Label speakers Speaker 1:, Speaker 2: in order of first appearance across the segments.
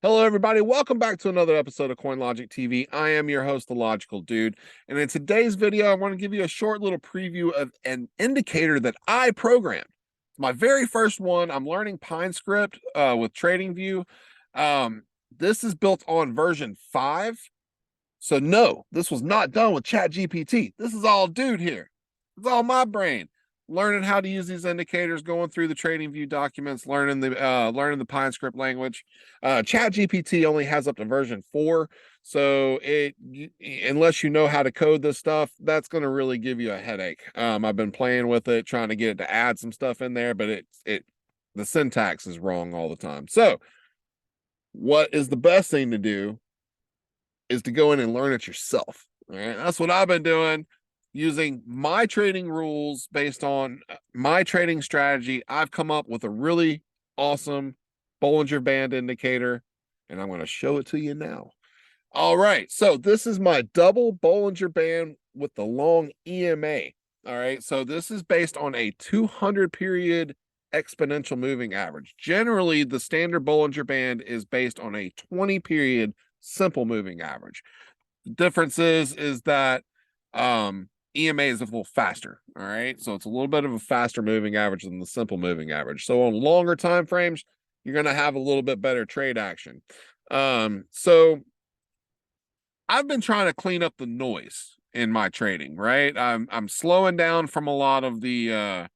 Speaker 1: Hello, everybody. Welcome back to another episode of CoinLogic TV. I am your host, The Logical Dude. And in today's video, I want to give you a short little preview of an indicator that I programmed. It's my very first one. I'm learning Pinescript with TradingView. This is built on version 5. So no, this was not done with ChatGPT. This is all dude here. It's all my brain. Learning how to use these indicators, going through the TradingView documents, learning the Pinescript language. ChatGPT only has up to version 4, so unless you know how to code this stuff, that's going to really give you a headache. I've been playing with it, trying to get it to add some stuff in there, but the syntax is wrong all the time. So, what is the best thing to do is to go in and learn it yourself. All right, that's what I've been doing. Using my trading rules based on my trading strategy, I've come up with a really awesome Bollinger Band indicator, and I'm going to show it to you now. All right, so this is my double Bollinger Band with the long EMA. All right, so this is based on a 200 period exponential moving average. Generally, the standard Bollinger Band is based on a 20 period simple moving average. The difference is that EMA is a little faster. All right, so it's a little bit of a faster moving average than the simple moving average. So on longer time frames, you're going to have a little bit better trade action. So I've been trying to clean up the noise in my trading. Right, I'm slowing down from a lot of the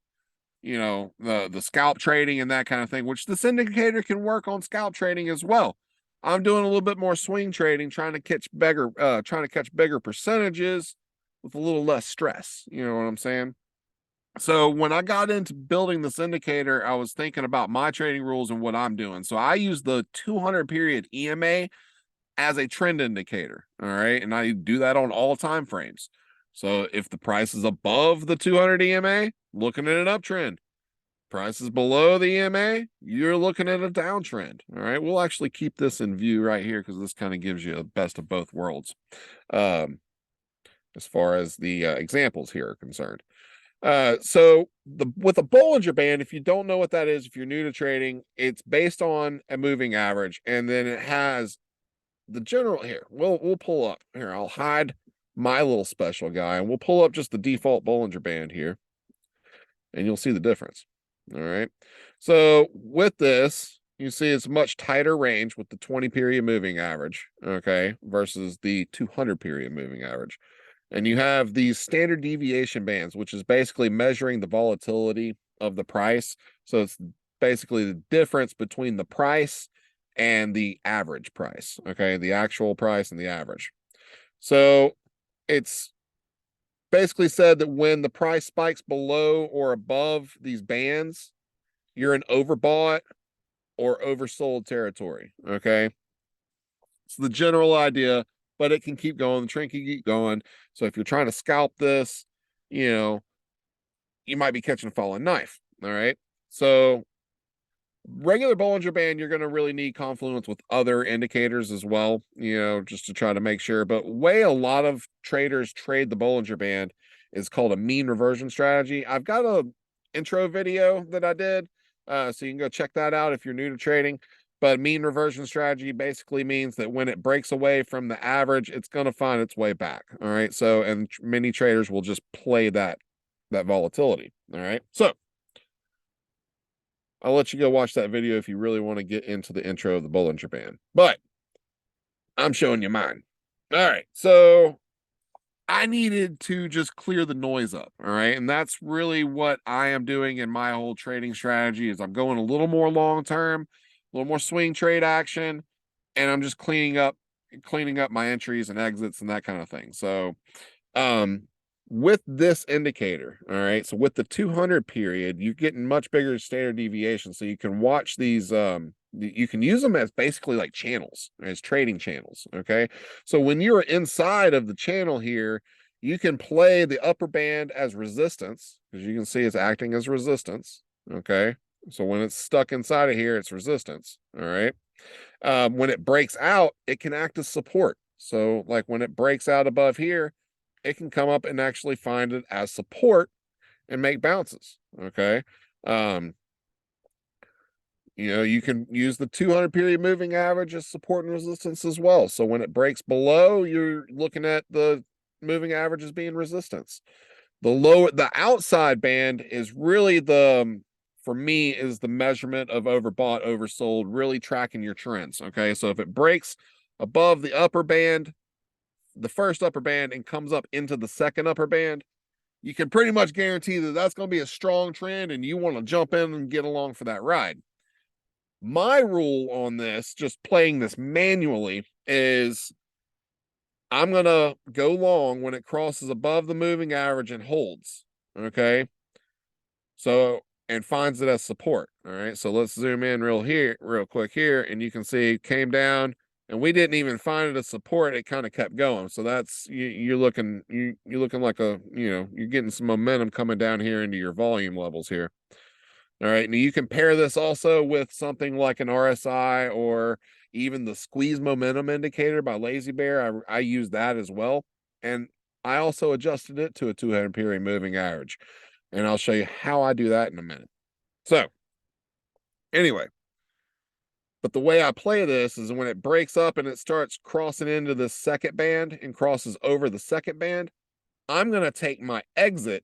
Speaker 1: the scalp trading and that kind of thing, which this indicator can work on scalp trading as well. I'm doing a little bit more swing trading, trying to catch bigger percentages with a little less stress. You know what I'm saying? So when I got into building this indicator, I was thinking about my trading rules and what I'm doing. So I use the 200 period EMA as a trend indicator. All right, and I do that on all time frames. So if the price is above the 200 EMA, looking at an uptrend. Price is below the EMA, you're looking at a downtrend. All right, we'll actually keep this in view right here because this kind of gives you the best of both worlds as far as the examples here are concerned. So with a Bollinger Band, if you don't know what that is, if you're new to trading, it's based on a moving average, and then it has the general here. We'll pull up here. I'll hide my little special guy, and we'll pull up just the default Bollinger Band here, and you'll see the difference. All right. So with this, you see it's much tighter range with the 20 period moving average, okay, versus the 200 period moving average. And you have these standard deviation bands, which is basically measuring the volatility of the price. So it's basically the difference between the price and the average price, okay, the actual price and the average. So it's basically said that when the price spikes below or above these bands, you're in overbought or oversold territory. Okay. It's the general idea, but it can keep going. The trend can keep going. So if you're trying to scalp this, you might be catching a falling knife. All right. So regular Bollinger Band, you're going to really need confluence with other indicators as well, just to try to make sure. But way a lot of traders trade the Bollinger Band is called a mean reversion strategy. I've got a intro video that I did, so you can go check that out if you're new to trading. But mean reversion strategy basically means that when it breaks away from the average, it's going to find its way back. All right. So, and many traders will just play that volatility. All right. So I'll let you go watch that video if you really want to get into the intro of the Bollinger Band. But I'm showing you mine. All right. So I needed to just clear the noise up. All right. And that's really what I am doing in my whole trading strategy is I'm going a little more long term, a little more swing trade action, and I'm just cleaning up my entries and exits and that kind of thing. So with this indicator, all right, so with the 200 period, you're getting much bigger standard deviation. So you can watch these, you can use them as basically like channels, as trading channels. Okay. So when you're inside of the channel here, you can play the upper band as resistance, because you can see it's acting as resistance. Okay. So when it's stuck inside of here, it's resistance. All right. When it breaks out, it can act as support. So like when it breaks out above here, it can come up and actually find it as support and make bounces. Okay. You can use the 200 period moving average as support and resistance as well. So when it breaks below, you're looking at the moving average as being resistance. The outside band is really for me, is the measurement of overbought, oversold, really tracking your trends. Okay. So if it breaks above the upper band, the first upper band, and comes up into the second upper band, you can pretty much guarantee that that's going to be a strong trend and you want to jump in and get along for that ride. My rule on this, just playing this manually, is I'm going to go long when it crosses above the moving average and holds. Okay. So, and finds it as support. All right. So let's zoom in real quick here. And you can see came down and we didn't even find it as support. It kind of kept going. So that's, you're looking like you're getting some momentum coming down here into your volume levels here. All right. Now you compare this also with something like an RSI or even the squeeze momentum indicator by Lazy Bear. I use that as well. And I also adjusted it to a 200 period moving average. And I'll show you how I do that in a minute. So anyway, but the way I play this is when it breaks up and it starts crossing into the second band and crosses over the second band, I'm going to take my exit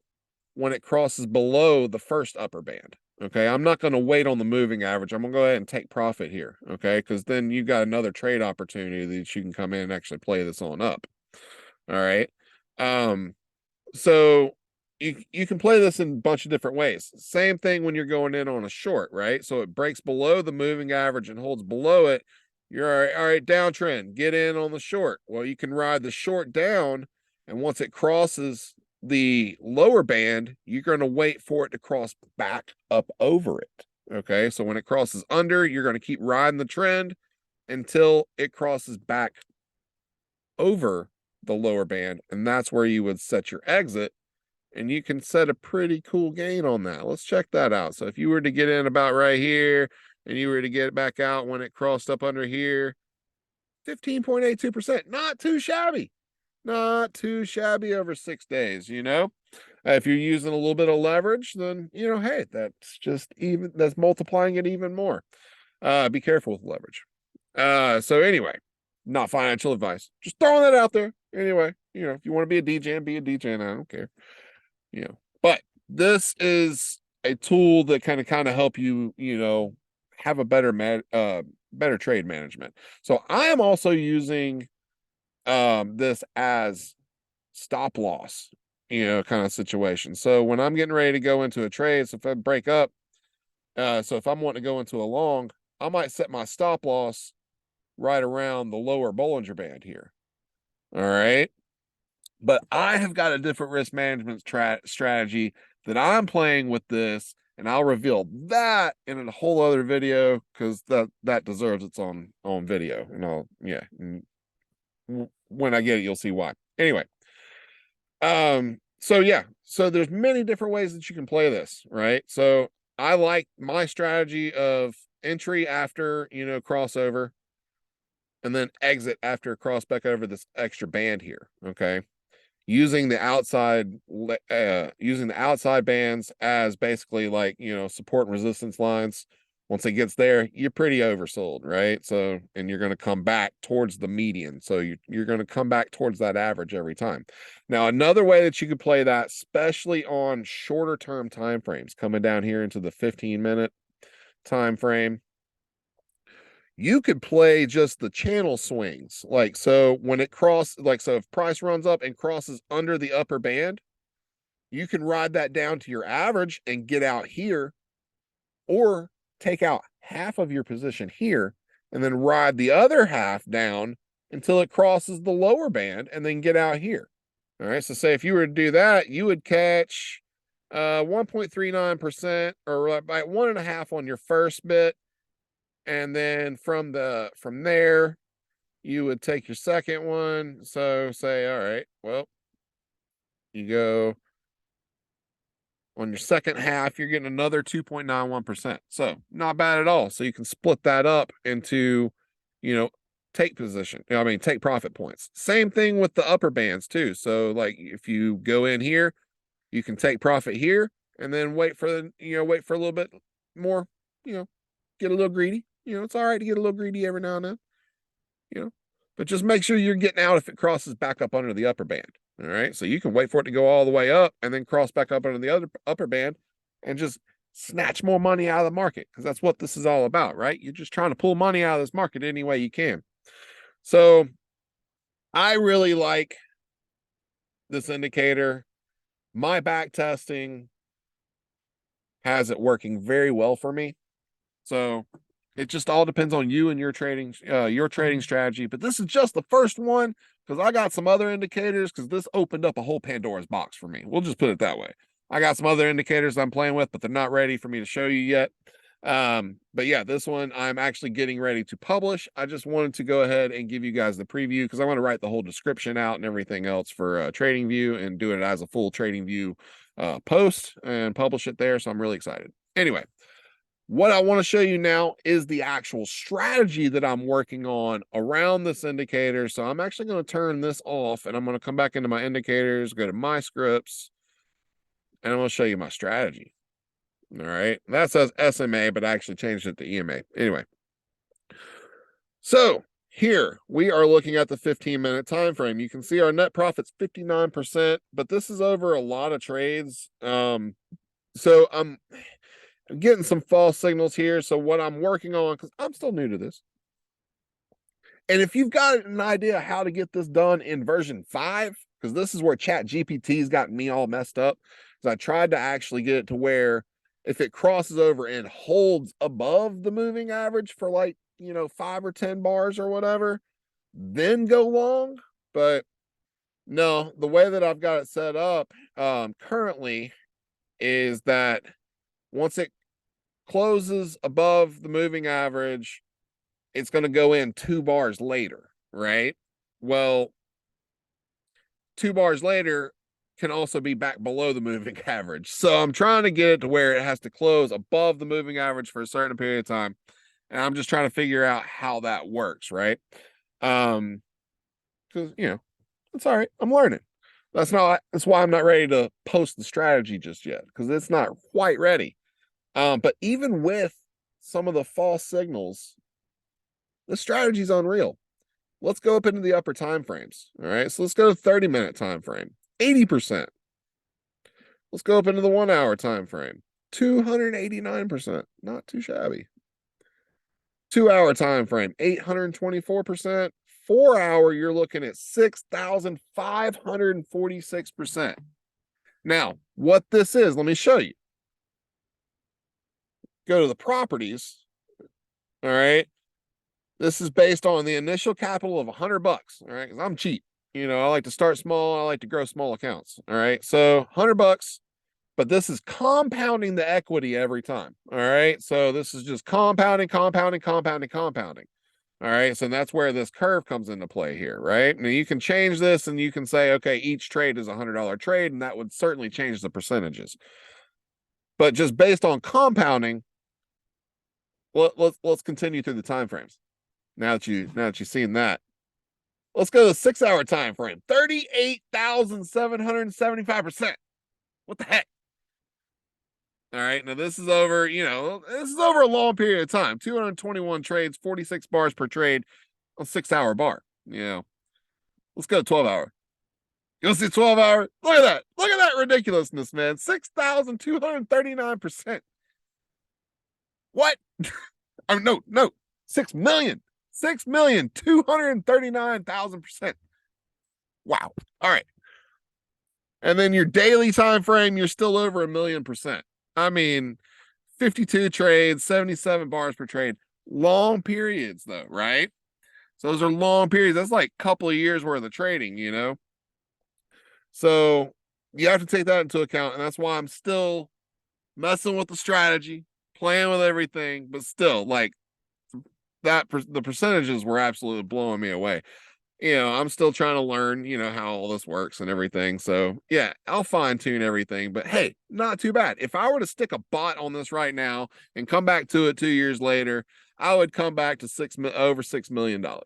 Speaker 1: when it crosses below the first upper band. Okay. I'm not going to wait on the moving average. I'm going to go ahead and take profit here. Okay. Because then you've got another trade opportunity that you can come in and actually play this on up. All right. So you can play this in a bunch of different ways. Same thing when you're going in on a short, right? So it breaks below the moving average and holds below it. You're all right, downtrend, get in on the short. Well, you can ride the short down, and once it crosses the lower band, you're going to wait for it to cross back up over it. Okay, so when it crosses under, you're going to keep riding the trend until it crosses back over the lower band, and that's where you would set your exit, and you can set a pretty cool gain on that. Let's check that out. So if you were to get in about right here and you were to get back out when it crossed up under here, 15.82%, not too shabby. Not too shabby over 6 days, If you're using a little bit of leverage, then, hey, that's multiplying it even more. Be careful with leverage. So anyway, not financial advice, just throwing that out there. Anyway, if you want to be a DJ, be a DJ, and I don't care. But this is a tool that kind of help you, have a better trade management. So I am also using this as stop loss, kind of situation. So when I'm getting ready to go into a trade, so if I break up, so if I'm wanting to go into a long, I might set my stop loss right around the lower Bollinger Band here. All right. But I have got a different risk management strategy that I'm playing with this, and I'll reveal that in a whole other video because that deserves its own video. And when I get it, you'll see why. Anyway, so there's many different ways that you can play this, right? So I like my strategy of entry after crossover, and then exit after cross back over this extra band here. Okay. Using the outside bands as basically like support and resistance lines. Once it gets there, you're pretty oversold, right? So, and you're going to come back towards the median. So you're going to come back towards that average every time. Now, another way that you could play that, especially on shorter term time frames, coming down here into the 15-minute time frame, you could play just the channel swings. So when it so if price runs up and crosses under the upper band, you can ride that down to your average and get out here, or take out half of your position here and then ride the other half down until it crosses the lower band and then get out here. All right. So say if you were to do that, you would catch 1.39% or about 1.5 on your first bit. And then from there, you would take your second one. So say, all right, well, you go on your second half, you're getting another 2.91%. So not bad at all. So you can split that up into, take profit points. Same thing with the upper bands too. So like if you go in here, you can take profit here and then wait for a little bit more, get a little greedy. It's all right to get a little greedy every now and then, but just make sure you're getting out if it crosses back up under the upper band. All right. So you can wait for it to go all the way up and then cross back up under the other upper band and just snatch more money out of the market, because that's what this is all about, right? You're just trying to pull money out of this market any way you can. So I really like this indicator. My back testing has it working very well for me. So it just all depends on you and your trading strategy. But this is just the first one, because I got some other indicators, because this opened up a whole Pandora's box for me. We'll just put it that way. I got some other indicators I'm playing with, but they're not ready for me to show you yet. But yeah, this one I'm actually getting ready to publish. I just wanted to go ahead and give you guys the preview, because I want to write the whole description out and everything else for TradingView and do it as a full TradingView post and publish it there. So I'm really excited. Anyway, what I want to show you now is the actual strategy that I'm working on around this indicator. So I'm actually going to turn this off, and I'm going to come back into my indicators, go to my scripts, and I'm going to show you my strategy. All right. That says SMA, but I actually changed it to EMA. Anyway. So here we are looking at the 15-minute time frame. You can see our net profit's 59%, but this is over a lot of trades. So I'm getting some false signals here. So what I'm working on, because I'm still new to this, and if you've got an idea how to get this done in version 5, because this is where ChatGPT's gotten me all messed up, because I tried to actually get it to where if it crosses over and holds above the moving average for like, 5 or 10 bars or whatever, then go long. But no, the way that I've got it set up currently is that once it closes above the moving average, it's going to go in 2 bars later, right? Well, 2 bars later can also be back below the moving average. So I'm trying to get it to where it has to close above the moving average for a certain period of time. And I'm just trying to figure out how that works, right? Because, it's all right. I'm learning. That's why I'm not ready to post the strategy just yet, because it's not quite ready. But even with some of the false signals, the strategy is unreal. Let's go up into the upper time frames. All right. So let's go to 30-minute time frame, 80%. Let's go up into the 1 hour time frame, 289%. Not too shabby. 2 hour time frame, 824%. 4 hour, you're looking at 6,546%. Now, what this is, let me show you. Go to the properties. All right. This is based on the initial capital of $100. All right. Because I'm cheap. I like to start small. I like to grow small accounts. All right. So $100, but this is compounding the equity every time. All right. So this is just compounding. All right. So that's where this curve comes into play here, right? Now you can change this and you can say, okay, each trade is $100 trade, and that would certainly change the percentages. But just based on compounding, let's continue through the time frames. Now that you've seen that, let's go to the 6 hour time frame. 38,775%. What the heck? All right. Now this is over, this is over a long period of time. 221 trades, 46 bars per trade on 6 hour bar. Let's go 12 hour. You'll see 12 hour. Look at that. Look at that ridiculousness, man. 6,239%. What? Oh, no. 6 million. 6,239,000%. Wow. All right. And then your daily time frame, you're still over 1,000,000%. I mean, 52 trades, 77 bars per trade. Long periods, though, right? So those are long periods. That's like a couple of years worth of trading, So you have to take that into account. And that's why I'm still messing with the strategy, playing with everything, but still, like, the percentages were absolutely blowing me away. I'm still trying to learn, how all this works and everything. So yeah, I'll fine tune everything, but hey, not too bad. If I were to stick a bot on this right now and come back to it 2 years later, I would come back to over $6 million. Or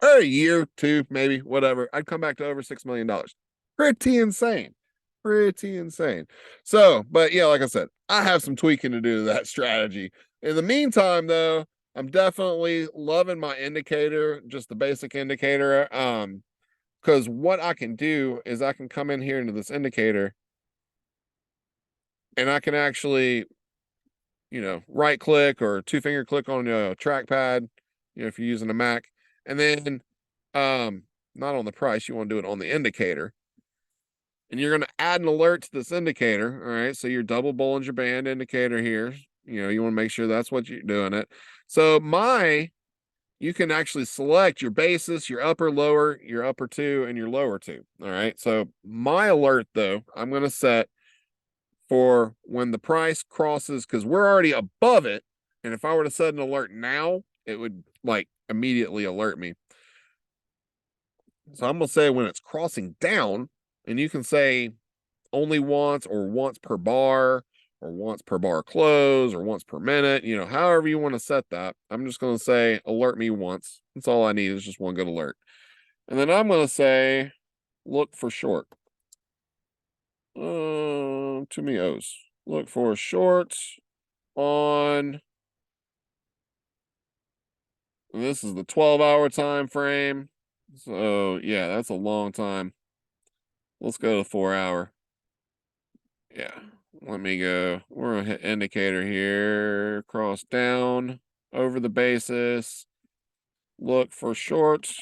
Speaker 1: a year, two, maybe, whatever. I'd come back to over $6 million. Pretty insane. pretty insane. So, but yeah, like I said, I have some tweaking to do to that strategy. In the meantime, though, I'm definitely loving my indicator, just the basic indicator. Because what I can do is I can come in here into this indicator and I can actually, right click or two finger click on a trackpad, if you're using a Mac, and then not on the price, you want to do it on the indicator. And you're going to add an alert to this indicator. All right. So your double Bollinger Band indicator here, you want to make sure that's what you're doing it. So you can actually select your basis, your upper, lower, your upper two, and your lower two. All right. So my alert, though, I'm going to set for when the price crosses, because we're already above it. And if I were to set an alert now, it would like immediately alert me. So I'm going to say when it's crossing down, and you can say only once or once per bar or once per bar close or once per minute, however you want to set that. I'm just going to say alert me once. That's all I need is just one good alert. And then I'm going to say look for short. Too many O's. Look for short on, this is the 12-hour time frame. So yeah, that's a long time. Let's go to 4-hour. Yeah, let me go. We're gonna hit indicator here, cross down over the basis, look for shorts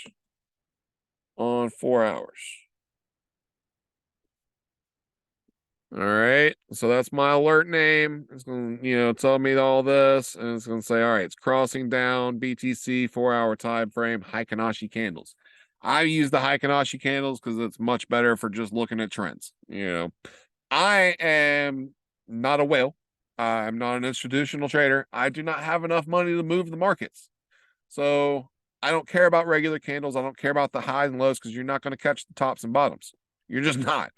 Speaker 1: on 4 hours. All right, so that's my alert name. It's gonna, tell me all this, and it's gonna say, all right, it's crossing down BTC 4-hour time frame, Heikin-Ashi candles. I use the Heikin-Ashi candles because it's much better for just looking at trends. I am not a whale. I'm not an institutional trader. I do not have enough money to move the markets. So I don't care about regular candles. I don't care about the highs and lows because you're not going to catch the tops and bottoms. You're just not.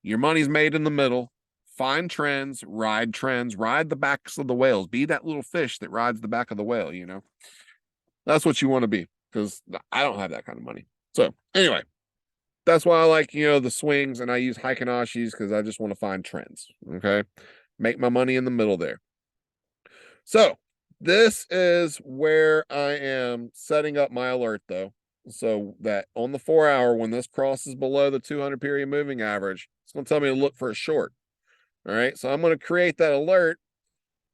Speaker 1: Your money's made in the middle. Find trends, ride the backs of the whales. Be that little fish that rides the back of the whale, That's what you want to be because I don't have that kind of money. So anyway, that's why I like, the swings, and I use Heikin-Ashis because I just want to find trends. Okay. Make my money in the middle there. So this is where I am setting up my alert, though. So that on the 4-hour, when this crosses below the 200 period moving average, it's going to tell me to look for a short. All right. So I'm going to create that alert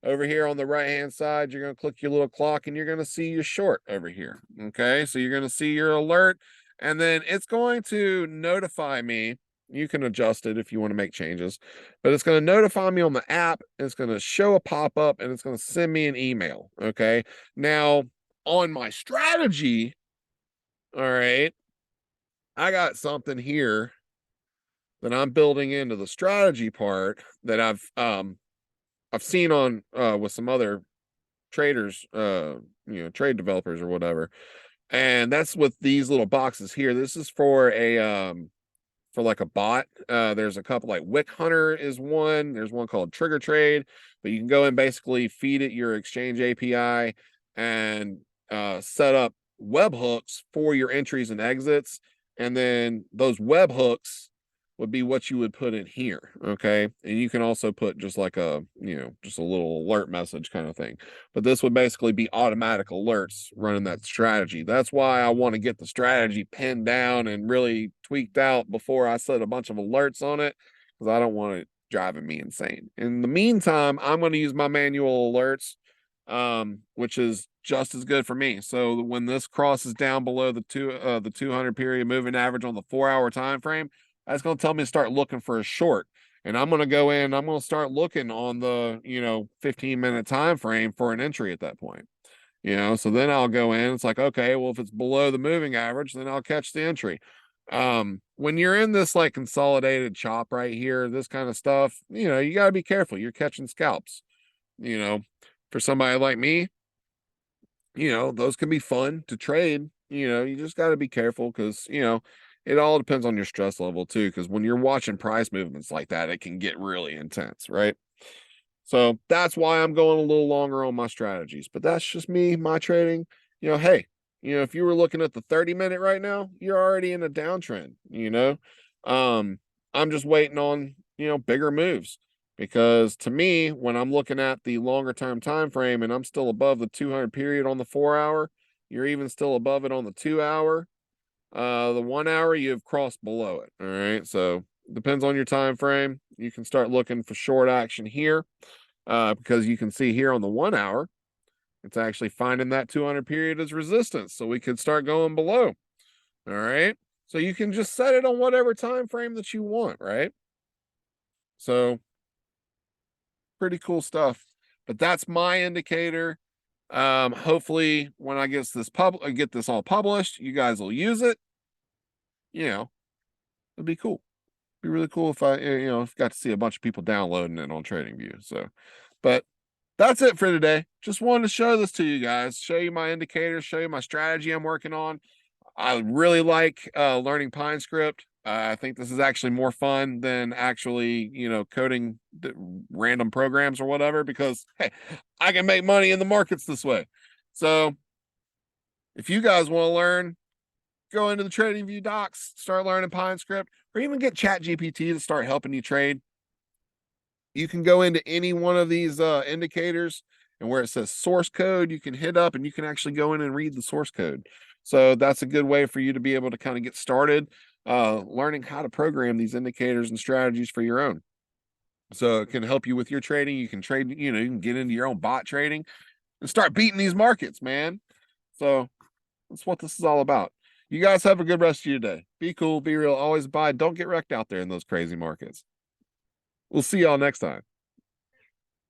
Speaker 1: over here on the right hand side. You're going to click your little clock and you're going to see your short over here. Okay. So you're going to see your alert, and then it's going to notify me. You can adjust it if you want to make changes, but it's going to notify me on the app. It's going to show a pop-up, and it's going to send me an email. Okay. Now on my strategy, all right, I got something here that I'm building into the strategy part that I've seen on with some other traders, trade developers or whatever. And that's with these little boxes here. This is for for like a bot. There's a couple, like Wick Hunter is one. There's one called Trigger Trade, but you can go and basically feed it your exchange API and set up webhooks for your entries and exits. And then those webhooks would be what you would put in here. Okay. And you can also put just like just a little alert message kind of thing. But this would basically be automatic alerts running that strategy. That's why I want to get the strategy pinned down and really tweaked out before I set a bunch of alerts on it, because I don't want it driving me insane. In the meantime, I'm going to use my manual alerts, which is just as good for me. So when this crosses down below the 200 period moving average on the 4-hour time frame, that's going to tell me to start looking for a short. And I'm going to go in, I'm going to start looking on the 15-minute time frame for an entry at that point. So then I'll go in, it's like, okay, well, if it's below the moving average, then I'll catch the entry. When you're in this like consolidated chop right here, this kind of stuff, you got to be careful. You're catching scalps. For somebody like me, those can be fun to trade. You just got to be careful because it all depends on your stress level too, because when you're watching price movements like that, it can get really intense, right? So that's why I'm going a little longer on my strategies. But that's just me, my trading. Hey, if you were looking at the 30-minute right now, you're already in a downtrend. I'm just waiting on bigger moves. Because to me, when I'm looking at the longer term time frame and I'm still above the 200 period on the 4 hour, you're even still above it on the 2 hour. The 1 hour, you've crossed below it. All right. So depends on your time frame. You can start looking for short action here, because you can see here on the 1 hour, it's actually finding that 200 period as resistance. So we could start going below. All right. So you can just set it on whatever time frame that you want, right? So pretty cool stuff. But that's my indicator. Hopefully when I get this all published, you guys will use it. It'd be cool. It'd be really cool if I got to see a bunch of people downloading it on TradingView. So, but that's it for today. Just wanted to show this to you guys, show you my indicators, show you my strategy I'm working on. I really like learning Pinescript. I think this is actually more fun than actually, coding random programs or whatever, because hey, I can make money in the markets this way. So if you guys want to learn, go into the TradingView docs, start learning Pinescript, or even get ChatGPT to start helping you trade. You can go into any one of these indicators, and where it says source code, you can hit up and you can actually go in and read the source code. So that's a good way for you to be able to kind of get started learning how to program these indicators and strategies for your own. So it can help you with your trading. You can trade, you can get into your own bot trading and start beating these markets, man. So that's what this is all about. You guys have a good rest of your day. Be cool, be real, always buy. Don't get wrecked out there in those crazy markets. We'll see y'all next time.